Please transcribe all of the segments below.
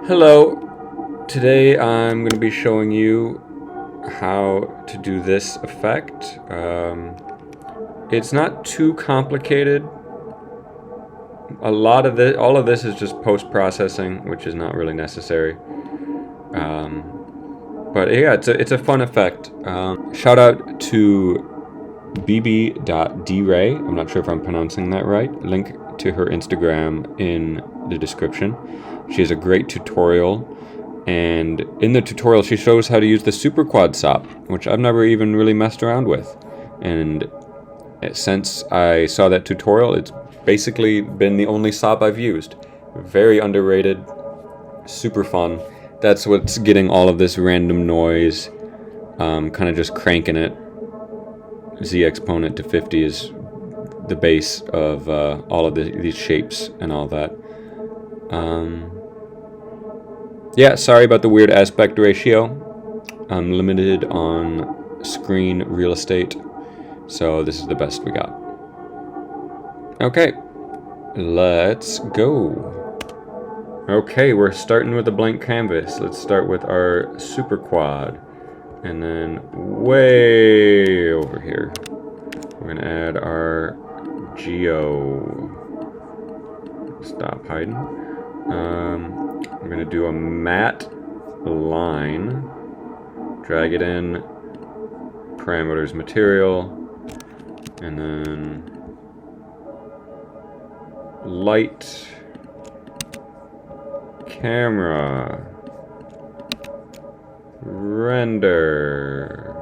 Hello, today I'm going to be showing you how to do this effect. It's not too complicated. All of this is just post-processing, which is not really necessary. But yeah, it's a fun effect. Shout out to bb.dere. I'm not sure if I'm pronouncing that right. Link to her Instagram in the description. She has a great tutorial, and in the tutorial she shows how to use the super quad SOP, which I've never even really messed around with. And since I saw that tutorial, it's basically been the only SOP I've used. Very underrated, super fun. That's what's getting all of this random noise, kind of just cranking it. Z exponent to 50 is the base of all of these shapes and all that. Yeah, sorry about the weird aspect ratio. I'm limited on screen real estate, so this is the best we got. Okay, let's go. Okay, we're starting with a blank canvas. Let's start with our super quad. And then way over here, we're gonna add our geo. Stop hiding. We're gonna do a matte line, drag it in, parameters material, and then light, camera, render.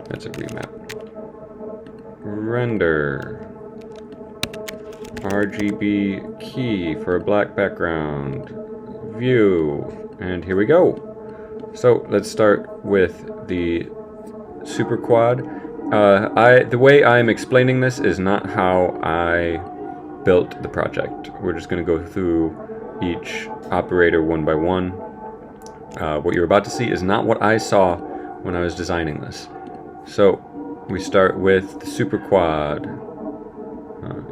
That's a remap. Render. RGB key for a black background. View. And here we go. So let's start with the super quad. The way I'm explaining this is not how I built the project. We're just going to go through each operator one by one. What you're about to see is not what I saw when I was designing this. So we start with the super quad.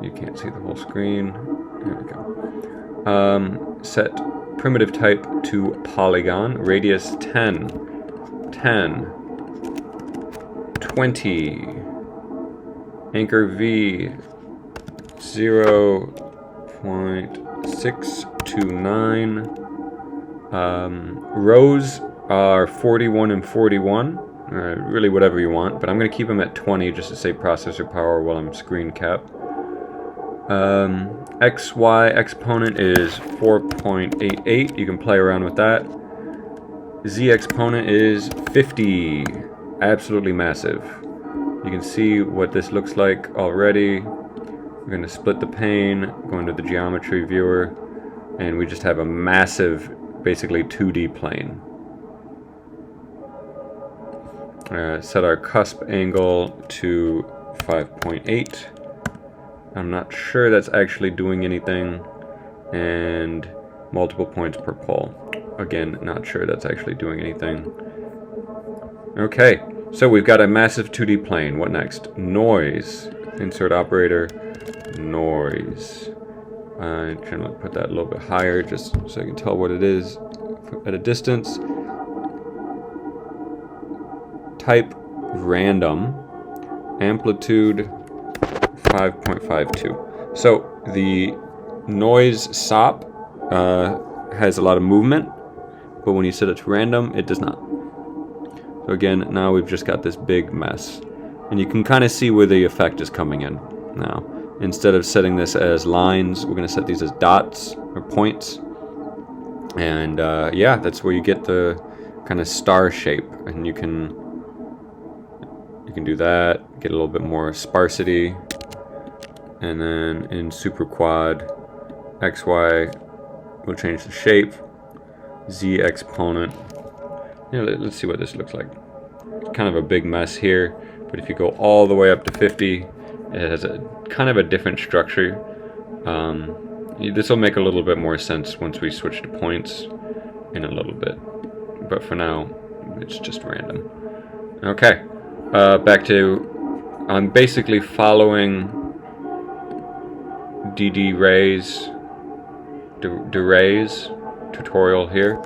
You can't see the whole screen. There we go. Set primitive type to polygon. Radius 10, 20. Anchor V 0.629. Rows are 41 and 41. Really whatever you want, but I'm going to keep them at 20 just to save processor power while I'm screen cap. XY exponent is 4.88. You can play around with that. Z exponent is 50. Absolutely massive. You can see what this looks like already. We're going to split the pane, go into the geometry viewer, and we just have a massive, basically 2D plane. Set our cusp angle to 5.8. I'm not sure that's actually doing anything. And multiple points per pole. Again, not sure that's actually doing anything. Okay, so we've got a massive 2D plane. What next? Noise. Insert operator. Noise. I'm trying to put that a little bit higher just so I can tell what it is at a distance. Type random. Amplitude 5.52. So the noise SOP has a lot of movement, but when you set it to random, it does not. So again, now we've just got this big mess. And you can kind of see where the effect is coming in now. Instead of setting this as lines, we're going to set these as dots or points. And yeah, that's where you get the kind of star shape. And you can do that, get a little bit more sparsity. And then in super quad, XY will change the shape. Z exponent. Yeah, let's see what this looks like. It's kind of a big mess here, but if you go all the way up to 50, it has a kind of a different structure. This will make a little bit more sense once we switch to points in a little bit. But for now, it's just random. Okay, back to, I'm basically following DD Ray's dere's tutorial here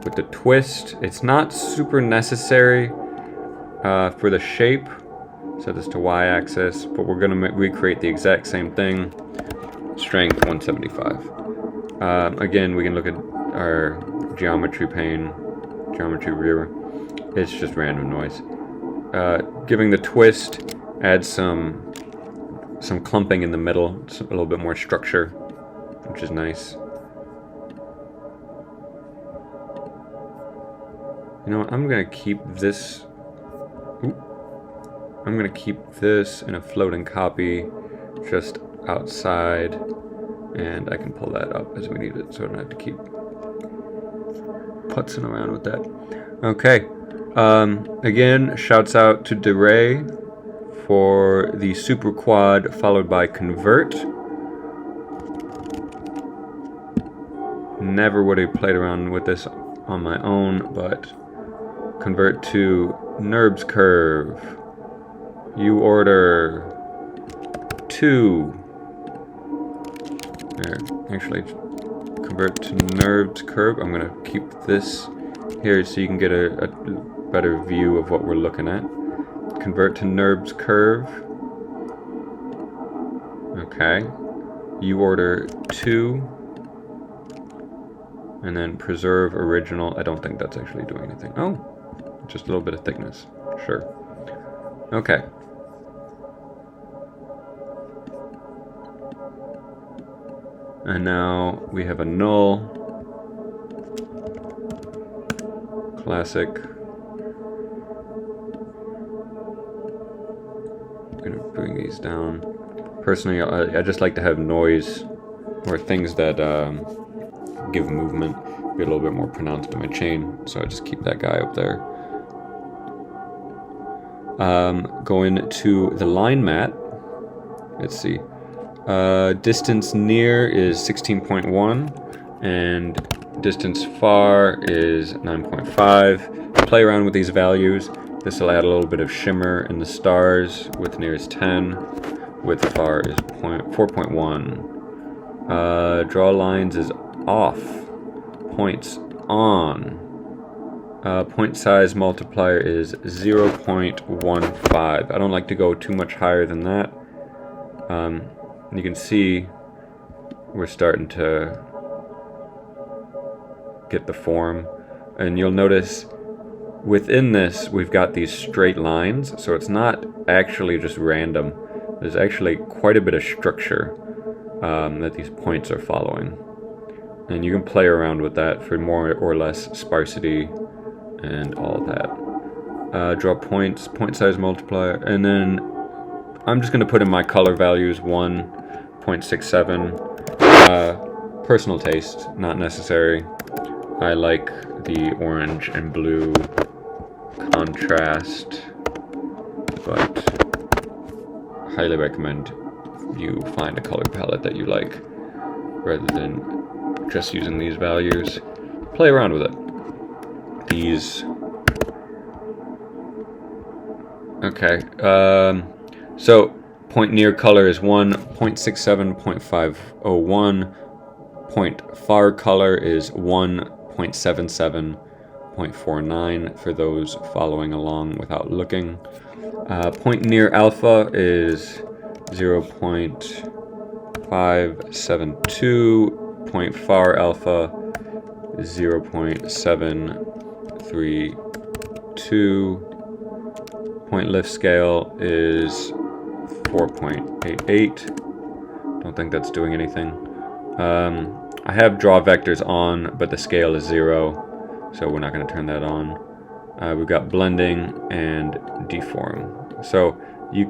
with the twist. It's not super necessary for the shape. Set this to y-axis, but we're going to recreate the exact same thing. Strength 175. Again, we can look at our geometry pane, geometry viewer. It's just random noise. Giving the twist, add some clumping in the middle, a little bit more structure, which is nice. You know what? I'm gonna keep this. I'm gonna keep this in a floating copy, just outside, and I can pull that up as we need it, so I don't have to keep putzing around with that. Okay. Again, shouts out to bbere for the super quad followed by convert. Never would have played around with this on my own, but convert to NURBS curve. You order 2. There, actually, convert to NURBS curve. I'm gonna keep this here so you can get a better view of what we're looking at. Convert to NURBS curve. Okay. You order 2. And then preserve original. I don't think that's actually doing anything. Oh, just a little bit of thickness. Sure. Okay. And now we have a null. Classic. I'm gonna bring these down. Personally, I just like to have noise or things that give movement be a little bit more pronounced in my chain, so I just keep that guy up there. Going to the line mat. Let's see. Distance near is 16.1 and distance far is 9.5. Play around with these values. This will add a little bit of shimmer in the stars. Width near is 10. Width far is 4.1. Draw lines is off. Points on. Point size multiplier is 0.15. I don't like to go too much higher than that. You can see we're starting to get the form, and you'll notice within this we've got these straight lines, so it's not actually just random. There's actually quite a bit of structure that these points are following, and you can play around with that for more or less sparsity and all that. Draw points, point size multiplier, and then I'm just going to put in my color values, 1.67. Personal taste, not necessary. I like the orange and blue contrast, but highly recommend you find a color palette that you like rather than just using these values. Play around with it. These. Okay. So point near color is 1.67, 0.501. Point far color is 1.77, 0.49 for those following along without looking. Point near alpha is 0.572. Point far alpha is 0.732. Point lift scale is 4.88. Don't think that's doing anything. I have draw vectors on, but the scale is 0, so we're not going to turn that on. We've got blending and deform. So we've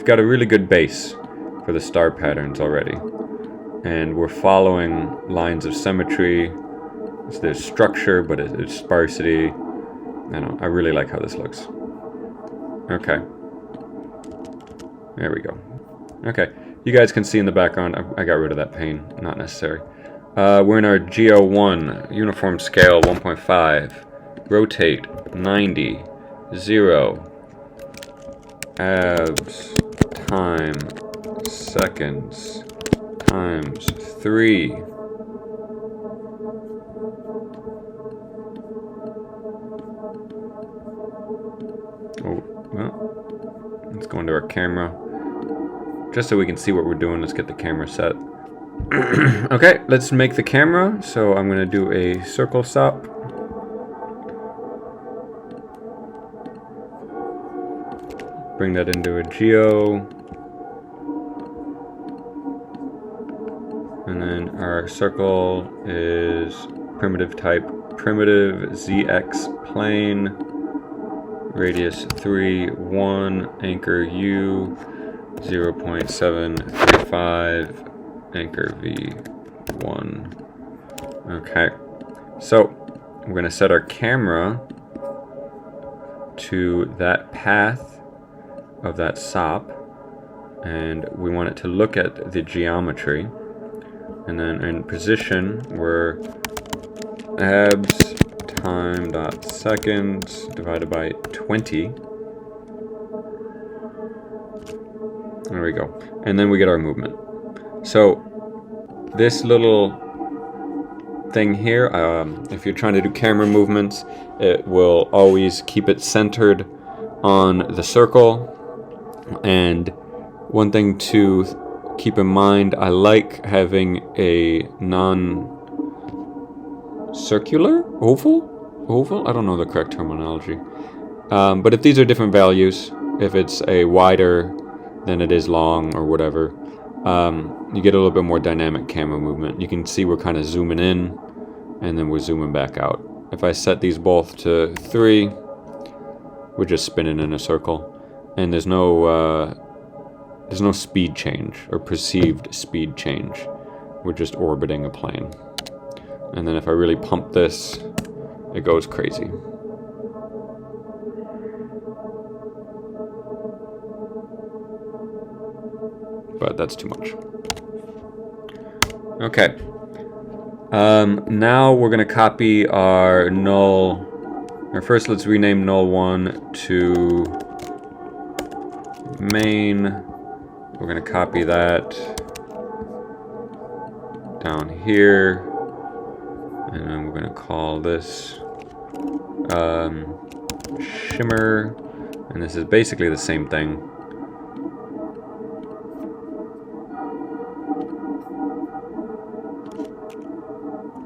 got a really good base for the star patterns already, and we're following lines of symmetry. So there's structure, but it's sparsity. I really like how this looks. Okay. There we go. Okay. You guys can see in the background, I got rid of that pane. Not necessary. We're in our GO1, uniform scale 1.5. Rotate 90. 0. Abs. Time. seconds times 3. Oh, well, let's go into our camera. Just so we can see what we're doing, let's get the camera set. Okay, let's make the camera. So I'm going to do a circle SOP. Bring that into a geo. And then our circle is primitive type, primitive ZX plane, radius 3, 1, anchor U, 0.735, anchor V1. Okay, so we're going to set our camera to that path of that SOP, and we want it to look at the geometry. And then in position, we're abs time dot seconds divided by 20. There we go. And then we get our movement. So this little thing here, if you're trying to do camera movements, it will always keep it centered on the circle. And one thing to keep in mind, I like having a non-circular, oval? I don't know the correct terminology. But if these are different values, if it's a wider than it is long or whatever, you get a little bit more dynamic camera movement. You can see we're kind of zooming in and then we're zooming back out. If I set these both to 3, we're just spinning in a circle, and there's no speed change or perceived speed change. We're just orbiting a plane. And then if I really pump this, it goes crazy. But that's too much. Okay. Now we're going to copy our null. Or first, let's rename null1 to main. We're going to copy that down here. And then we're going to call this shimmer. And this is basically the same thing.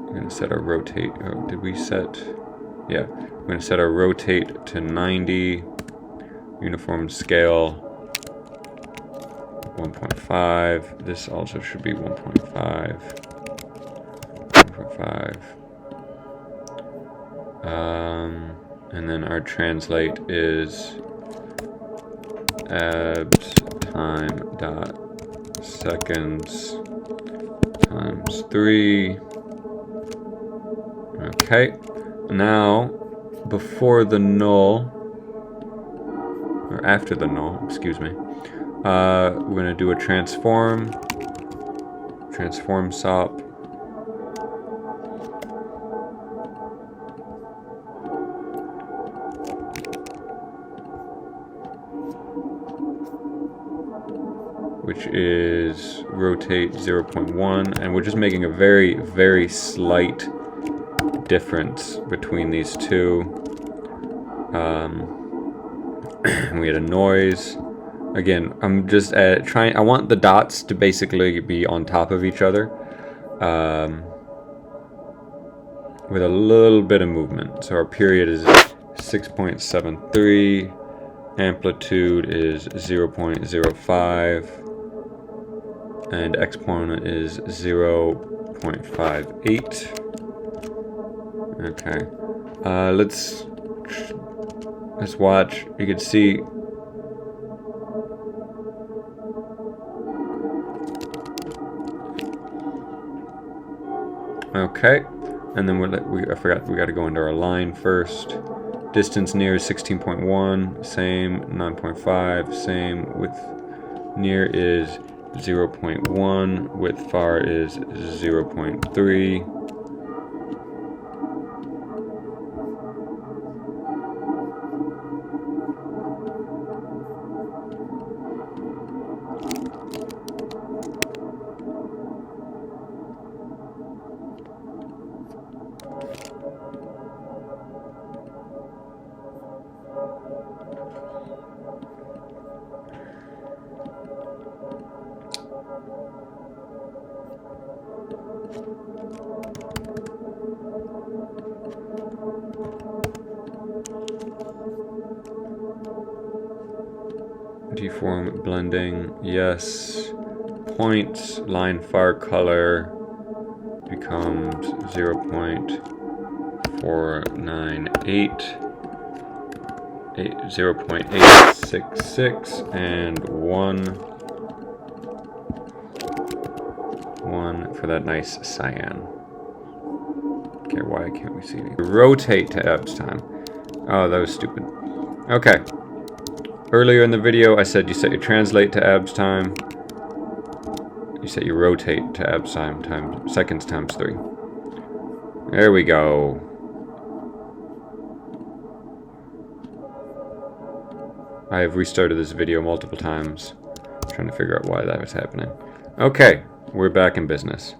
We're going to set our rotate. Oh, did we set? Yeah. We're going to set our rotate to 90. Uniform scale 1.5. This also should be 1.5. 1.5. And then our translate is abs time dot seconds times 3. Okay. Now, before the null, or after the null, excuse me, we're going to do a transform SOP. Which is rotate 0.1, and we're just making a very, very slight difference between these two. We had a noise. Again, I'm just I want the dots to basically be on top of each other, with a little bit of movement. So our period is 6.73, amplitude is 0.05, and exponent is 0.58. Okay, let's watch. You can see okay, and then I forgot we got to go into our line first. Distance near is 16.1, same. 9.5, same. Width near is 0.1, width far is 0.3. Deform blending, yes. Points, line far color becomes 0.498, 0.866, and 1 for that nice cyan. Okay, why can't we see it? Rotate to abs time. Oh, that was stupid. Okay. Earlier in the video, I said you set your translate to abs time. You set your rotate to abs time seconds times 3. There we go. I have restarted this video multiple times, trying to figure out why that was happening. Okay, we're back in business.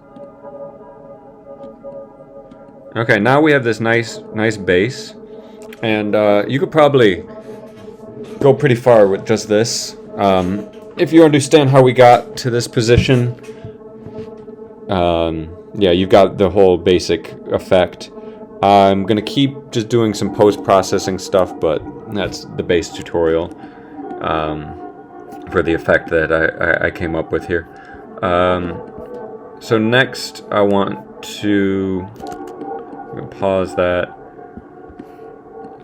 Okay, now we have this nice base, and you could probably go pretty far with just this. If you understand how we got to this position, yeah, you've got the whole basic effect. I'm gonna keep just doing some post-processing stuff, but that's the base tutorial for the effect that I came up with here. So next, I want to pause that.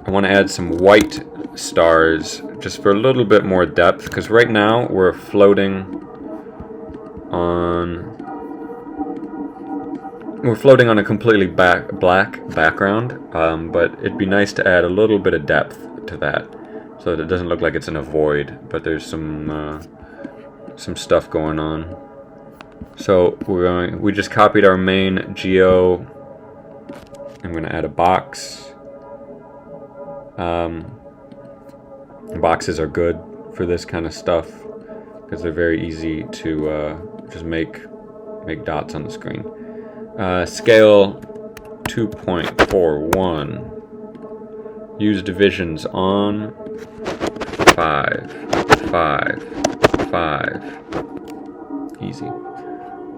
I want to add some white stars just for a little bit more depth, because right now we're floating on a completely black background, but it'd be nice to add a little bit of depth to that so that it doesn't look like it's in a void, but there's some stuff going on. So we just copied our main geo. I'm going to add a box. Boxes are good for this kind of stuff because they're very easy to just make dots on the screen. Scale 2.41. Use divisions on 5, 5, 5. Easy.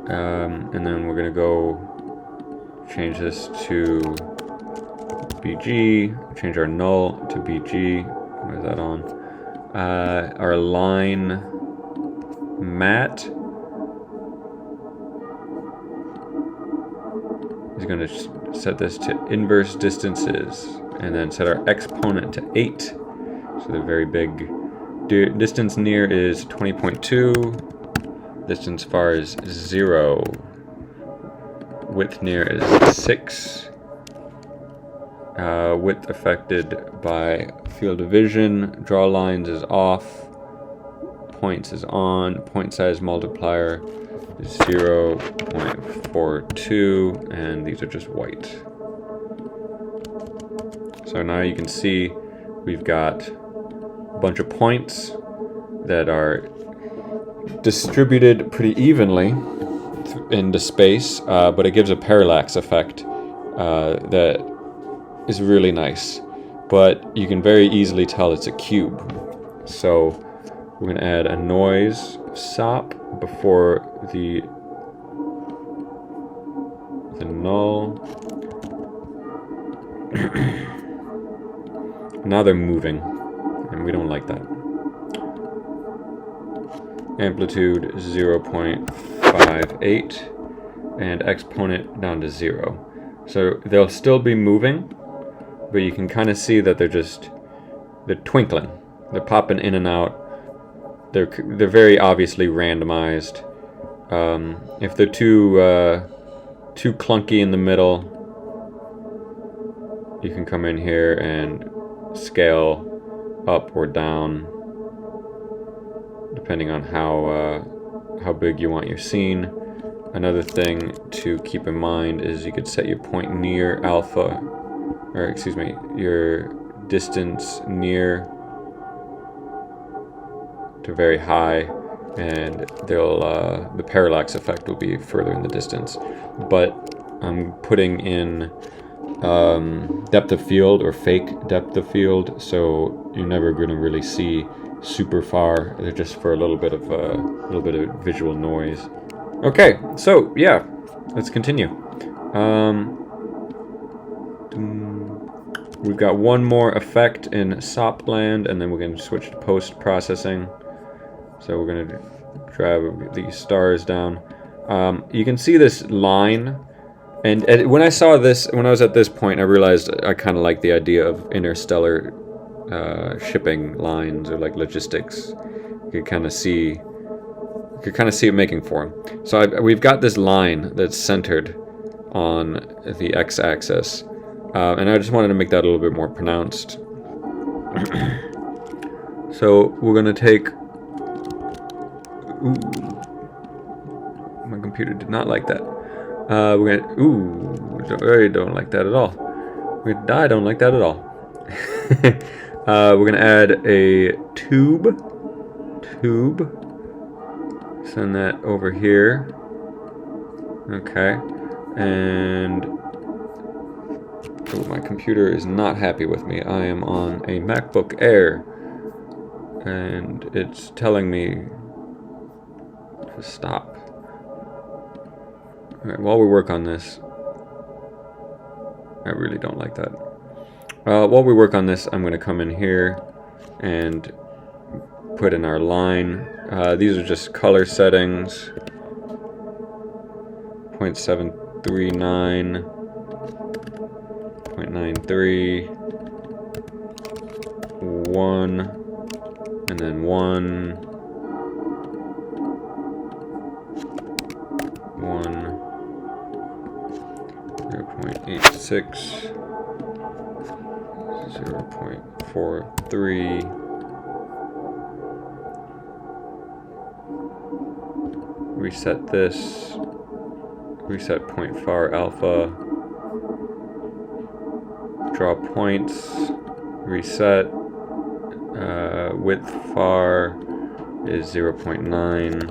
And then we're gonna go change this to BG, change our null to BG. Where is that on? Our line mat is going to set this to inverse distances, and then set our exponent to 8. So they're very big. Distance near is 20.2. Distance far is 0. Width near is 6. Width affected by field of vision. Draw lines is off. Points is on. Point size multiplier is 0.42, and these are just white. So now you can see we've got a bunch of points that are distributed pretty evenly into space, but it gives a parallax effect that is really nice, but you can very easily tell it's a cube. So we're going to add a noise SOP before the null. Now they're moving, and we don't like that. Amplitude 0.58, and exponent down to 0. So they'll still be moving, but you can kind of see that they're twinkling. They're popping in and out. They're very obviously randomized. If they're too clunky in the middle, you can come in here and scale up or down depending on how big you want your scene. Another thing to keep in mind is you could set your point near alpha, or excuse me, your distance near to very high, and the parallax effect will be further in the distance. But I'm putting in depth of field or fake depth of field, so you're never going to really see super far. They're just for a little bit of visual noise. Okay, so yeah, let's continue. We've got one more effect in SOP land, and then we're going to switch to post-processing. So we're going to drive these stars down. You can see this line, and when I saw this, when I was at this point, I realized I kind of like the idea of interstellar shipping lines, or like logistics. You could kind of see it making form. So we've got this line that's centered on the x-axis, and I just wanted to make that a little bit more pronounced. So we're going to take... Ooh, my computer did not like that. We're going to... Ooh, I don't like that at all. I don't like that at all. We're going to add a tube. Send that over here. Okay. And oh, my computer is not happy with me. I am on a MacBook Air, and it's telling me to stop. Alright, while we work on this, I really don't like that. While we work on this, I'm going to come in here and put in our line. These are just color settings. 0.739, 0.93, 1, and then 1, 0.86, 0.43, reset this, reset point far alpha, draw points, reset, width far is 0.9,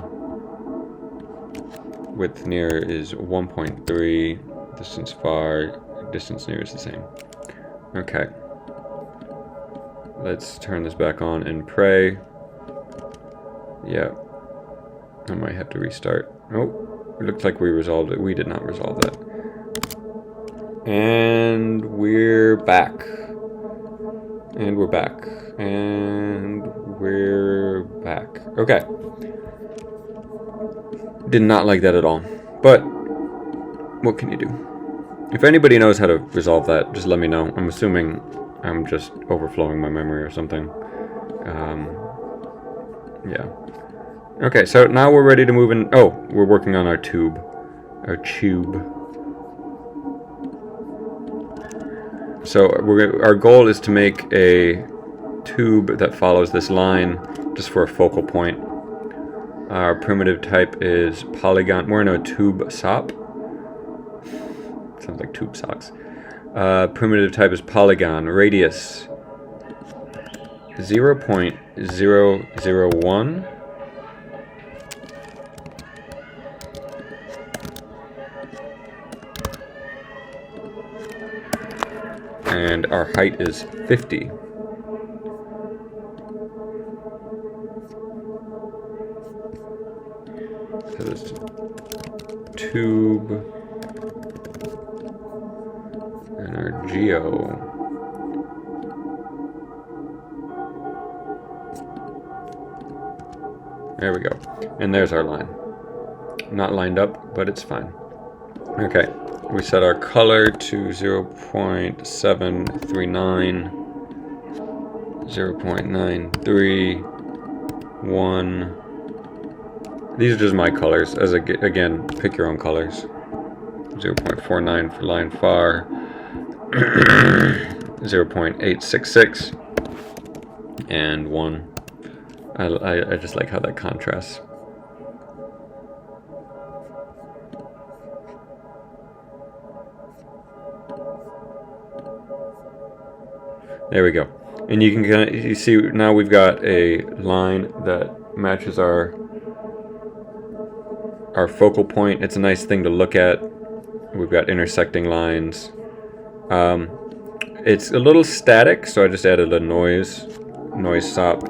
width near is 1.3, distance far, distance near is the same. Okay. Let's turn this back on and pray. Yeah. I might have to restart. Oh. It looks like we resolved it. We did not resolve that. And we're back. And we're back. And we're back. Okay. Did not like that at all. But what can you do? If anybody knows how to resolve that, just let me know. I'm assuming I'm just overflowing my memory or something. Yeah. Okay, so now we're ready to move in. Oh, we're working on our tube. Our tube. So our goal is to make a tube that follows this line just for a focal point. Our primitive type is polygon. We're in a tube SOP. Sounds like tube socks. Primitive type is polygon. Radius 0.001. And our height is 50. So this tube and our geo. There we go. And there's our line. Not lined up, but it's fine. Okay. We set our color to 0.739, 0.93, 1. These are just my colors. As again, pick your own colors. 0.49 for line far, 0.866, and 1. I just like how that contrasts. There we go. And you can you see now we've got a line that matches our focal point. It's a nice thing to look at. We've got intersecting lines. It's a little static, so I just added a noise SOP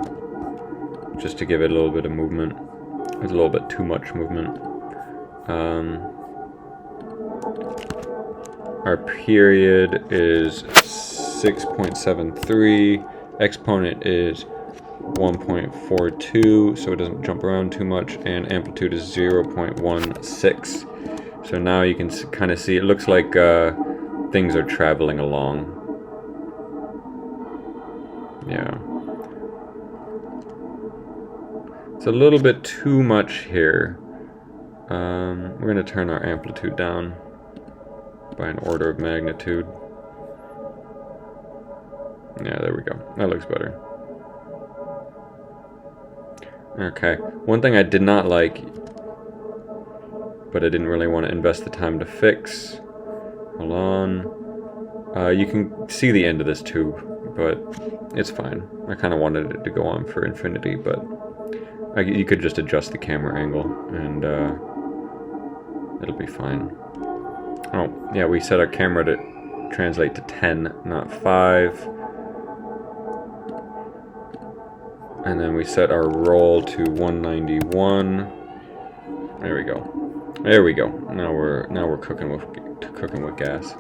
just to give it a little bit of movement. It's a little bit too much movement. Our period is 6.73. Exponent is 1.42, so it doesn't jump around too much, and amplitude is 0.16. So now you can kind of see, it looks like things are traveling along. Yeah. It's a little bit too much here. We're going to turn our amplitude down by an order of magnitude. Yeah, there we go. That looks better. Okay. One thing I did not like, but I didn't really want to invest the time to fix. Hold on. You can see the end of this tube, but it's fine. I kind of wanted it to go on for infinity, but you could just adjust the camera angle, and it'll be fine. Oh, yeah, we set our camera to translate to 10, not 5. And then we set our roll to 191. There we go. There we go. Now we're cooking with gas.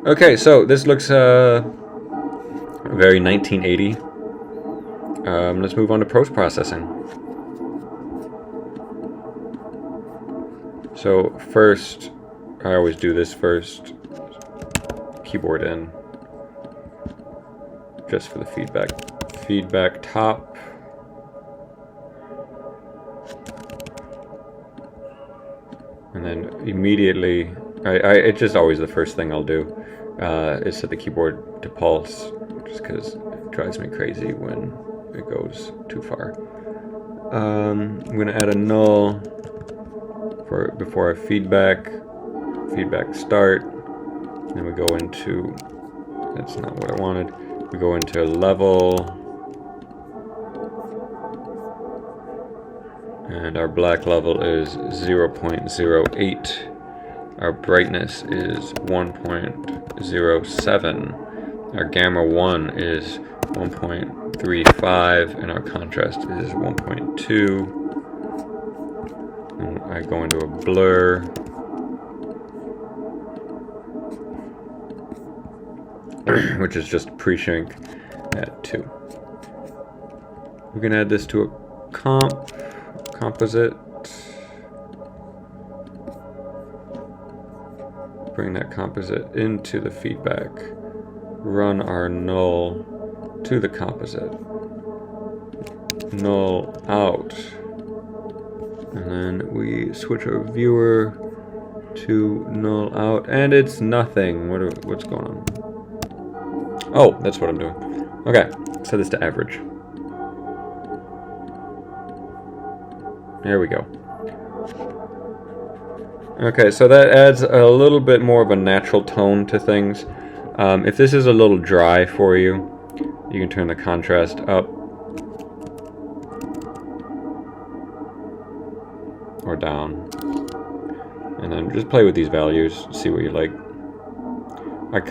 Okay, so this looks very 1980. Let's move on to post-processing. So first, I always do this first. Keyboard in. Just for the feedback. Feedback top. And then immediately, it's just always the first thing I'll do, is set the keyboard to pulse, just because it drives me crazy when it goes too far. I'm going to add a null before our feedback start. Then we go into, that's not what I wanted, we go into level, and our black level is 0.08. Our brightness is 1.07. Our gamma 1 is 1.35, and our contrast is 1.2. And I go into a blur. Which is just pre-shrink at 2. We can add this to a composite. Bring that composite into the feedback. Run our null to the composite. Null out. And then we switch our viewer to null out, and it's nothing. What's going on? Oh, that's what I'm doing. Okay, set this to average. There we go. Okay, so that adds a little bit more of a natural tone to things. If this is a little dry for you, you can turn the contrast up or down, and then just play with these values, see what you like. I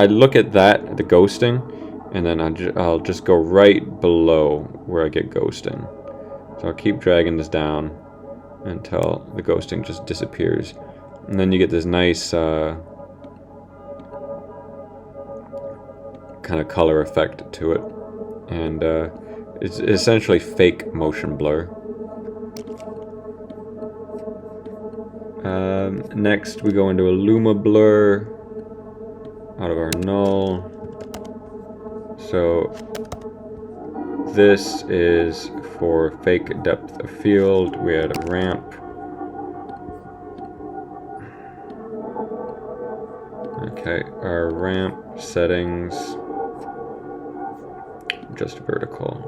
look at that, the ghosting, and then I'll just go right below where I get ghosting. So I'll keep dragging this down until the ghosting just disappears, and then you get this nice kind of color effect to it, and it's essentially fake motion blur. Next we go into a luma blur out of our null. So this is for fake depth of field. We add a ramp. Okay, our ramp settings, just vertical.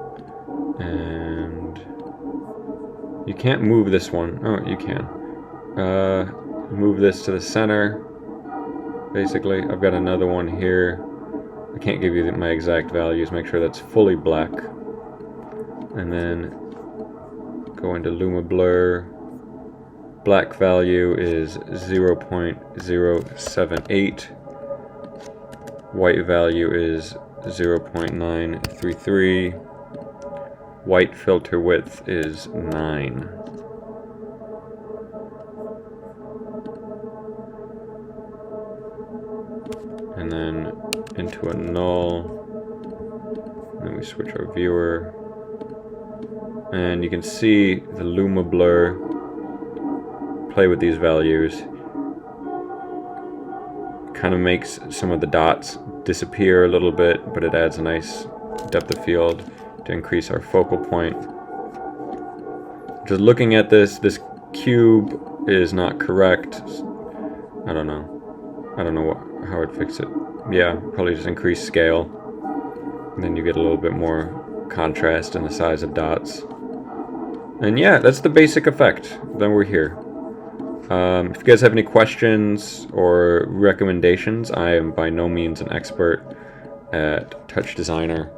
And you can't move this one. Oh, you can. Move this to the center. Basically, I've got another one here. I can't give you my exact values. Make sure that's fully black. And then go into Luma Blur. Black value is 0.078. White value is 0.933. White filter width is 9. to a null. Then we switch our viewer. And you can see the Luma blur. Play with these values. Kind of makes some of the dots disappear a little bit, but it adds a nice depth of field to increase our focal point. Just looking at this cube is not correct. I don't know how I'd fix it. Yeah, probably just increase scale. And then you get a little bit more contrast in the size of dots. And yeah, that's the basic effect. Then we're here. If you guys have any questions or recommendations, I am by no means an expert at Touch Designer.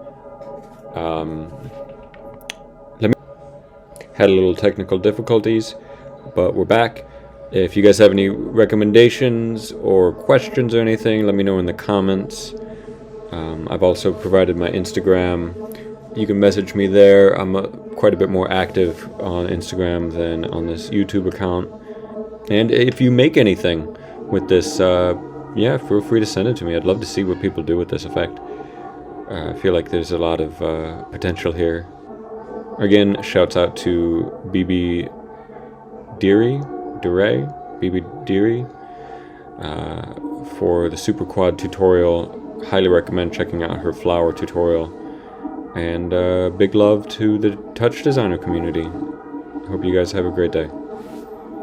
Had a little technical difficulties, but we're back. If you guys have any recommendations or questions or anything, let me know in the comments. I've also provided my Instagram. You can message me there. I'm quite a bit more active on Instagram than on this YouTube account. And if you make anything with this, yeah, feel free to send it to me. I'd love to see what people do with this effect. I feel like there's a lot of potential here. Again, shouts out to bb.dere, bb.dere, for the Super Quad tutorial. Highly recommend checking out her flower tutorial. And big love to the Touch Designer community. Hope you guys have a great day.